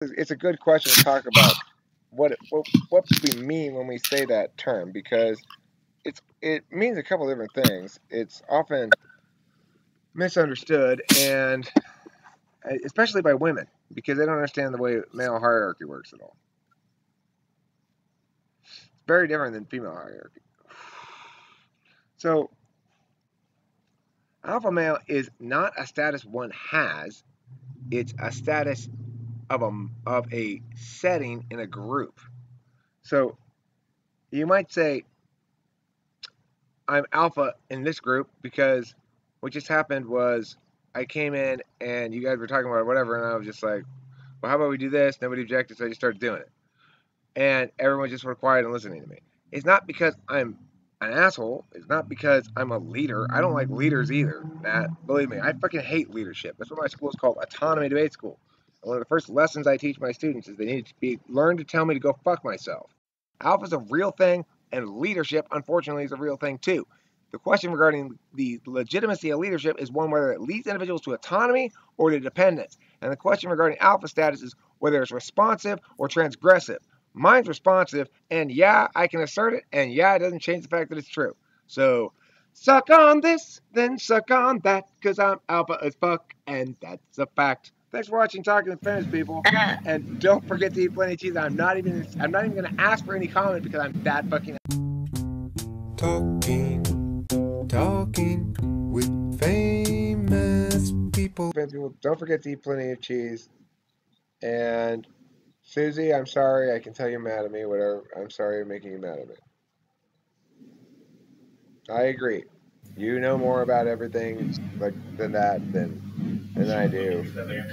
it's a good question to talk about what we mean when we say that term, because it means a couple different things. It's often misunderstood, and especially by women, because they don't understand the way male hierarchy works at all. It's very different than female hierarchy. So alpha male is not a status one has, it's a status of a setting in a group. So you might say, I'm alpha in this group because what just happened was I came in and you guys were talking about whatever, and I was just like, well, how about we do this? Nobody objected, so I just started doing it. And everyone just were quiet and listening to me. It's not because I'm an asshole. It's not because I'm a leader. I don't like leaders either, Matt. Believe me, I fucking hate leadership. That's what my school is called, Autonomy Debate School. And one of the first lessons I teach my students is they need to learn to tell me to go fuck myself. Alpha's a real thing, and leadership, unfortunately, is a real thing too. The question regarding the legitimacy of leadership is one whether it leads individuals to autonomy or to dependence. And the question regarding alpha status is whether it's responsive or transgressive. Mine's responsive, and yeah, I can assert it, and yeah, it doesn't change the fact that it's true. So, suck on this, then suck on that, because I'm alpha as fuck, and that's a fact. Thanks for watching Talking with Famous People, and don't forget to eat plenty of cheese. I'm not even going to ask for any comment because I'm that fucking... Talking with famous people. Don't forget to eat plenty of cheese, and... Susie, I'm sorry. I can tell you're mad at me. Whatever. I'm sorry you're making you mad at me. I agree. You know more about everything than I do.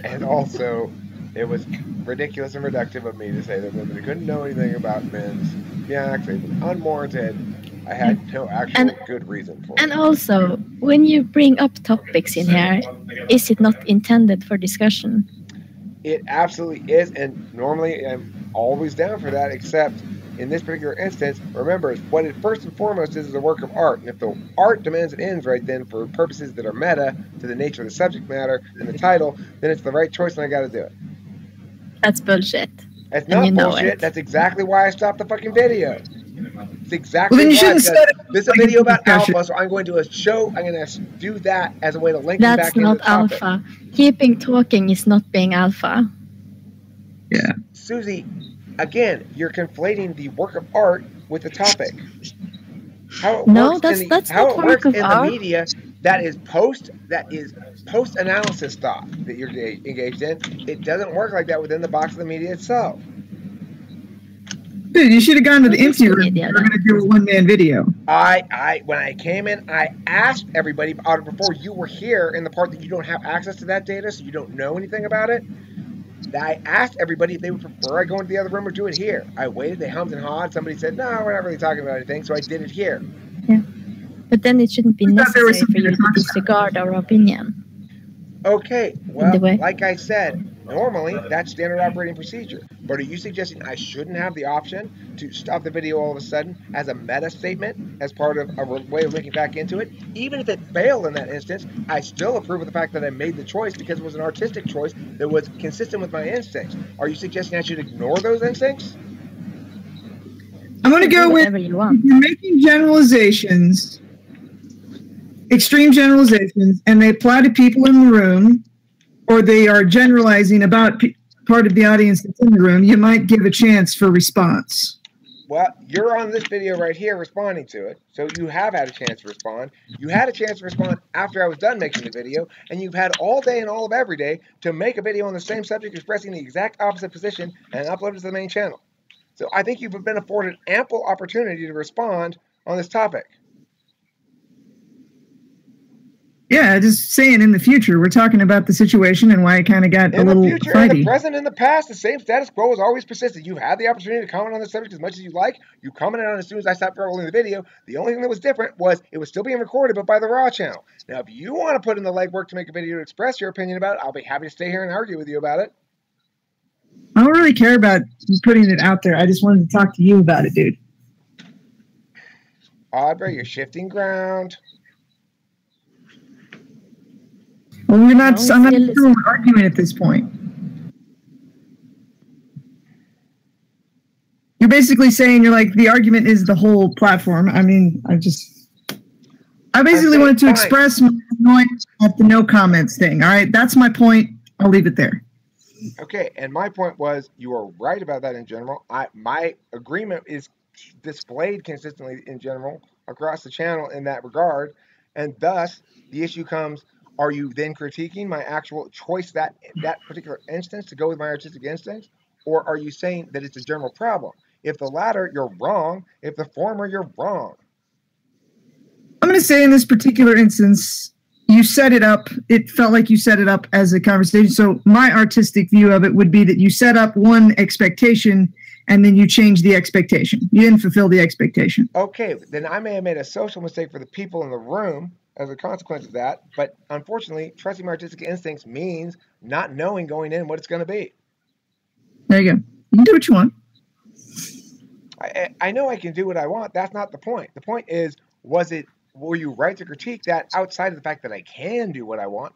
And also, it was ridiculous and reductive of me to say that women couldn't know anything about men's. Yeah, actually, unwarranted. I had no actual good reason for it. And also, when you bring up topics in here, is it not intended for discussion? It absolutely is, and normally I'm always down for that, except in this particular instance, remember, what it first and foremost is a work of art, and if the art demands it ends right then for purposes that are meta to the nature of the subject matter and the title, then it's the right choice and I gotta do it. That's bullshit. It's not bullshit. That's exactly why I stopped the fucking video. It's exactly well, then you why. This is a video about discussion. alpha, so I'm going to do a show. I'm going to do that as a way to link back into the topic. That's not alpha. Keeping talking is not being alpha. Yeah. Susie, again, you're conflating the work of art with the topic. How it works how it works in the media that is post analysis stuff that you're engaged in. It doesn't work like that within the box of the media itself. Dude, you should have gone to the empty room. We're going to do a one-man video. When I came in, I asked everybody before you were here in the part that you don't have access to that data, so you don't know anything about it. I asked everybody if they would prefer I go into the other room or do it here. I waited, they hummed and hawed. Somebody said, no, we're not really talking about anything, so I did it here. Yeah. But then it shouldn't be necessary for you to disregard our opinion. Okay, well, like I said, normally that's standard operating procedure. But are you suggesting I shouldn't have the option to stop the video all of a sudden as a meta statement, as part of a way of linking back into it? Even if it failed in that instance, I still approve of the fact that I made the choice because it was an artistic choice that was consistent with my instincts. Are you suggesting I should ignore those instincts? I'm going to go with, you're making generalizations, extreme generalizations, and they apply to people in the room, or they are generalizing about part of the audience that's in the room, you might give a chance for response. Well, you're on this video right here responding to it, so you have had a chance to respond. You had a chance to respond after I was done making the video, and you've had all day and all of every day to make a video on the same subject expressing the exact opposite position and upload it to the main channel. So I think you've been afforded ample opportunity to respond on this topic. Yeah, just saying in the future, we're talking about the situation and why it kind of got a little fighty. In the present, in the past, the same status quo has always persisted. You've had the opportunity to comment on the subject as much as you like. You commented on it as soon as I stopped rolling the video. The only thing that was different was it was still being recorded, but by the Raw channel. Now, if you want to put in the legwork to make a video to express your opinion about it, I'll be happy to stay here and argue with you about it. I don't really care about putting it out there. I just wanted to talk to you about it, dude. Audrey, you're shifting ground. Well, I'm not doing an argument at this point. You're basically saying you're like, the argument is the whole platform. I mean, I basically wanted to express my annoyance at the no comments thing. All right, that's my point. I'll leave it there. Okay, and my point was you are right about that in general. My agreement is displayed consistently in general across the channel in that regard, and thus the issue comes: are you then critiquing my actual choice that particular instance to go with my artistic instincts, or are you saying that it's a general problem? If the latter, you're wrong. If the former, you're wrong. I'm going to say in this particular instance, you set it up. It felt like you set it up as a conversation. So my artistic view of it would be that you set up one expectation and then you change the expectation. You didn't fulfill the expectation. Okay, then I may have made a social mistake for the people in the room as a consequence of that. But unfortunately, trusting my artistic instincts means not knowing going in what it's going to be. There you go. You can do what you want. I know I can do what I want. That's not the point. The point is, were you right to critique that outside of the fact that I can do what I want?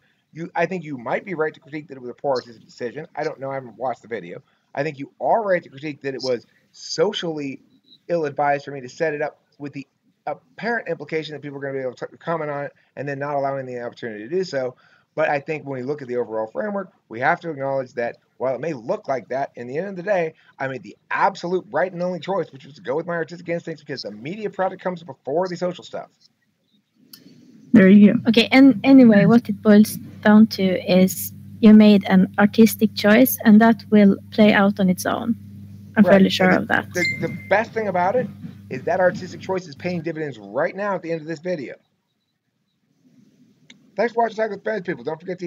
I think you might be right to critique that it was a poor artistic decision. I don't know. I haven't watched the video. I think you are right to critique that it was socially ill-advised for me to set it up with the apparent implication that people are going to be able to comment on it and then not allowing the opportunity to do so. But I think when we look at the overall framework, we have to acknowledge that while it may look like that, in the end of the day, I made the absolute right and only choice, which was to go with my artistic instincts because the media product comes before the social stuff. There you go. Okay, and anyway, what it boils down to is you made an artistic choice, and that will play out on its own. I'm fairly sure of that. The best thing about it is that artistic choice is paying dividends right now at the end of this video. Thanks for watching Talk with Fans, people. Don't forget to